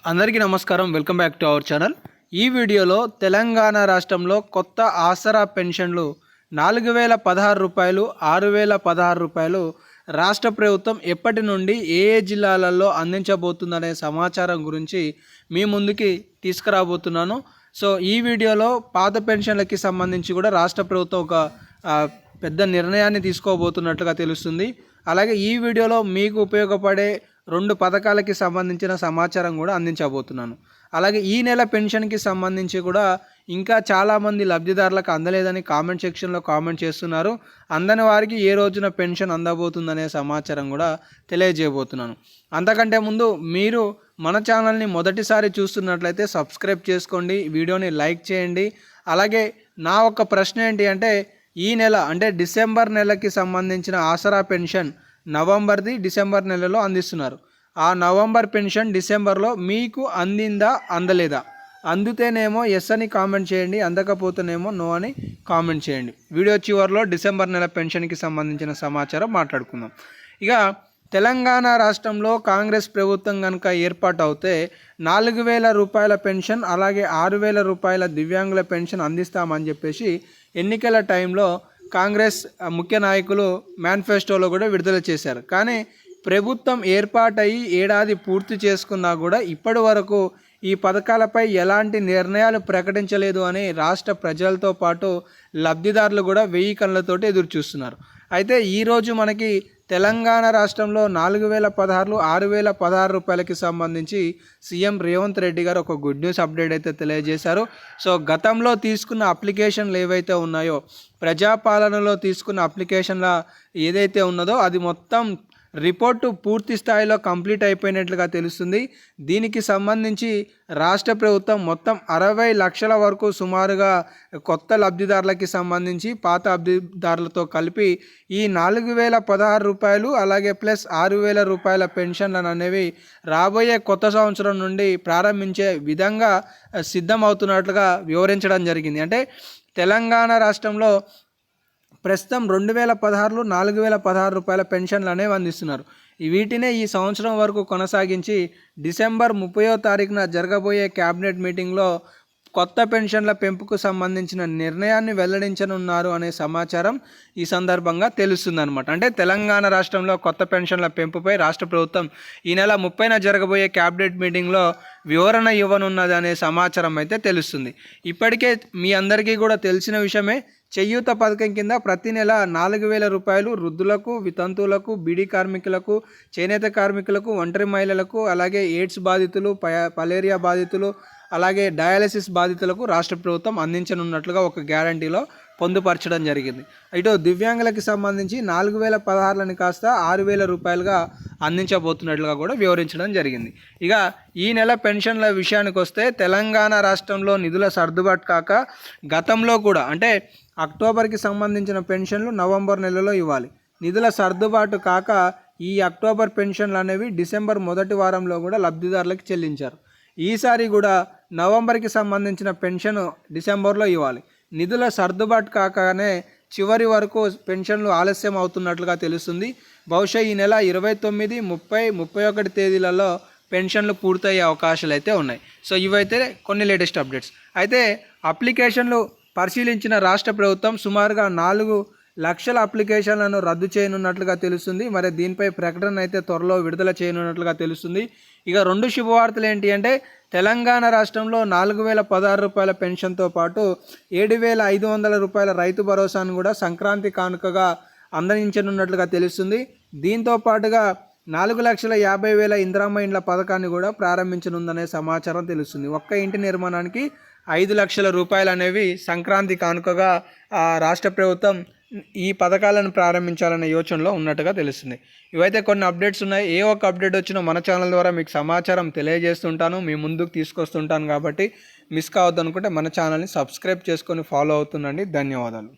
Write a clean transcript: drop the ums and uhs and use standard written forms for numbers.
అందరికీ నమస్కారం. Welcome back to our channel. ఈ వీడియోలో తెలంగాణ రాష్ట్రంలో కొత్త ఆసరా పెన్షన్లు 4016 రూపాయలు, 6016 రూపాయలు రాష్ట్ర ప్రభుత్వం ఎప్పటి నుండి ఏ జిల్లాలలో అందించబోతుందనే సమాచారం గురించి మీ ముందుకి తీసుకురాబోతున్నాను. సో ఈ వీడియోలో పాత పెన్షన్లకి సంబంధించి కూడా రాష్ట్ర ప్రభుత్వం ఒక పెద్ద నిర్ణయాన్ని తీసుకోబోతున్నట్లుగా తెలుస్తుంది. అలాగే ఈ వీడియోలో మీకు ఉపయోగపడే 2 పథకాలకి సంబంధించిన సమాచారం కూడా అందించబోతున్నాను. అలాగే ఈ నెల పెన్షన్కి సంబంధించి కూడా ఇంకా చాలామంది లబ్ధిదారులకు అందలేదని కామెంట్ సెక్షన్లో కామెంట్ చేస్తున్నారు. అందని వారికి ఏ రోజున పెన్షన్ అందబోతుందనే సమాచారం కూడా తెలియజేయబోతున్నాను. అంతకంటే ముందు మీరు మన ఛానల్ని మొదటిసారి చూస్తున్నట్లయితే సబ్స్క్రైబ్ చేసుకోండి, వీడియోని లైక్ చేయండి. అలాగే నా ఒక ప్రశ్న ఏంటి అంటే, ఈ నెల అంటే డిసెంబర్ నెలకి సంబంధించిన ఆసరా పెన్షన్ నవంబర్ది డిసెంబర్ నెలలో అందిస్తున్నారు. ఆ నవంబర్ పెన్షన్ డిసెంబర్లో మీకు అందిందా అందలేదా? అందితేనేమో ఎస్ అని కామెంట్ చేయండి, అందకపోతేనేమో నో అని కామెంట్ చేయండి. వీడియో చివరిలో డిసెంబర్ నెల పెన్షన్కి సంబంధించిన సమాచారం మాట్లాడుకుందాం. ఇక తెలంగాణ రాష్ట్రంలో కాంగ్రెస్ ప్రభుత్వం కనుక ఏర్పాటు అవుతే 4000 రూపాయల పెన్షన్, అలాగే 6000 రూపాయల దివ్యాంగుల పెన్షన్ అందిస్తామని చెప్పేసి ఎన్నికల టైంలో కాంగ్రెస్ ముఖ్య నాయకులు మేనిఫెస్టోలో కూడా విడుదల చేశారు. కానీ ప్రభుత్వం ఏర్పాటయ్యి ఏడాది పూర్తి చేసుకున్నా కూడా ఇప్పటి వరకు ఈ పథకాలపై ఎలాంటి నిర్ణయాలు ప్రకటించలేదు అని రాష్ట్ర ప్రజలతో పాటు లబ్ధిదారులు కూడా 1000 కళ్ళతోటి ఎదురు చూస్తున్నారు. అయితే ఈరోజు మనకి తెలంగాణ రాష్ట్రంలో 4016, 6016 రూపాయలకి సంబంధించి సీఎం రేవంత్ రెడ్డి గారు ఒక గుడ్ న్యూస్ అప్డేట్ అయితే తెలియజేశారు. సో గతంలో తీసుకున్న అప్లికేషన్లు ఏవైతే ఉన్నాయో, ప్రజాపాలనలో తీసుకున్న అప్లికేషన్ల ఏదైతే ఉన్నదో అది మొత్తం రిపోర్టు పూర్తి స్థాయిలో కంప్లీట్ అయిపోయినట్లుగా తెలుస్తుంది. దీనికి సంబంధించి రాష్ట్ర ప్రభుత్వం మొత్తం 60 లక్షల వరకు సుమారుగా కొత్త లబ్ధిదారులకి సంబంధించి పాత లబ్ధిదారులతో కలిపి ఈ 4016 రూపాయలు అలాగే ప్లస్ 6000 రూపాయల పెన్షన్లను అనేవి రాబోయే కొత్త సంవత్సరం నుండి ప్రారంభించే విధంగా సిద్ధమవుతున్నట్లుగా వివరించడం జరిగింది. అంటే తెలంగాణ రాష్ట్రంలో ప్రస్తుతం 2016లో 4016 రూపాయల పెన్షన్లు అనేవి అందిస్తున్నారు. వీటినే ఈ సంవత్సరం వరకు కొనసాగించి డిసెంబర్ 30వ తారీఖున జరగబోయే క్యాబినెట్ మీటింగ్లో కొత్త పెన్షన్ల పెంపుకు సంబంధించిన నిర్ణయాన్ని వెల్లడించనున్నారు అనే సమాచారం ఈ సందర్భంగా తెలుస్తుందన్నమాట. అంటే తెలంగాణ రాష్ట్రంలో కొత్త పెన్షన్ల పెంపుపై రాష్ట్ర ప్రభుత్వం ఈ నెల 30న జరగబోయే క్యాబినెట్ మీటింగ్లో వివరణ ఇవ్వనున్నది అనే సమాచారం అయితే తెలుస్తుంది. ఇప్పటికే మీ అందరికీ కూడా తెలిసిన విషయమే, చేయూత పథకం కింద ప్రతి నెల 4000 రూపాయలు వృద్ధులకు, వితంతువులకు, బీడీ కార్మికులకు, చేనేత కార్మికులకు, ఒంటరి మహిళలకు, అలాగే ఎయిడ్స్ బాధితులు, పలేరియా బాధితులు, అలాగే డయాలసిస్ బాధితులకు రాష్ట్ర ప్రభుత్వం అందించనున్నట్లుగా ఒక గ్యారంటీలో పొందుపరచడం జరిగింది. ఇటు దివ్యాంగులకి సంబంధించి 4016లని కాస్త 6000 రూపాయలుగా అందించబోతున్నట్లుగా కూడా వివరించడం జరిగింది. ఇక ఈ నెల పెన్షన్ల విషయానికి వస్తే తెలంగాణ రాష్ట్రంలో నిధుల సర్దుబాటు కాక గతంలో కూడా అంటే అక్టోబర్కి సంబంధించిన పెన్షన్లు నవంబర్ నెలలో ఇవ్వాలి. నిధుల సర్దుబాటు కాక ఈ అక్టోబర్ పెన్షన్లు అనేవి డిసెంబర్ మొదటి వారంలో కూడా లబ్ధిదారులకు చెల్లించారు. ఈసారి కూడా నవంబర్కి సంబంధించిన పెన్షన్ డిసెంబర్లో ఇవ్వాలి. నిధుల సర్దుబాటు కాకనే చివరి వరకు పెన్షన్లు ఆలస్యం అవుతున్నట్లుగా తెలుస్తుంది. బహుశా ఈ నెల 29, 30, 31 తేదీలలో పెన్షన్లు పూర్తయ్యే అవకాశాలు అయితే ఉన్నాయి. సో ఇవైతే కొన్ని లేటెస్ట్ అప్డేట్స్. అయితే అప్లికేషన్లు పరిశీలించిన రాష్ట్ర ప్రభుత్వం సుమారుగా 4 లక్షల అప్లికేషన్లను రద్దు చేయనున్నట్లుగా తెలుస్తుంది. మరి దీనిపై ప్రకటన అయితే త్వరలో విడుదల చేయనున్నట్లుగా తెలుస్తుంది. ఇక 2 శుభవార్తలు ఏంటి అంటే, తెలంగాణ రాష్ట్రంలో 4016 రూపాయల పెన్షన్తో పాటు 7500 రూపాయల రైతు భరోసాను కూడా సంక్రాంతి కానుకగా అందించనున్నట్లుగా తెలుస్తుంది. దీంతో పాటుగా 4,50,000 ఇందిరమ్మ ఇండ్ల పథకాన్ని కూడా ప్రారంభించనుందనే సమాచారం తెలుస్తుంది. ఒక్క ఇంటి నిర్మాణానికి 5 లక్షల రూపాయలు అనేవి సంక్రాంతి కానుకగా రాష్ట్ర ప్రభుత్వం ఈ పథకాలను ప్రారంభించాలనే యోచనలో ఉన్నట్టుగా తెలుస్తుంది. ఇవైతే కొన్ని అప్డేట్స్ ఉన్నాయి. ఏ ఒక్క అప్డేట్ వచ్చినా మన ఛానల్ ద్వారా మీకు సమాచారం తెలియజేస్తుంటాను, మీ ముందుకు తీసుకొస్తుంటాను. కాబట్టి మిస్ కావద్దు అనుకుంటే మన ఛానల్ని సబ్స్క్రైబ్ చేసుకొని ఫాలో అవుతుండండి. ధన్యవాదాలు.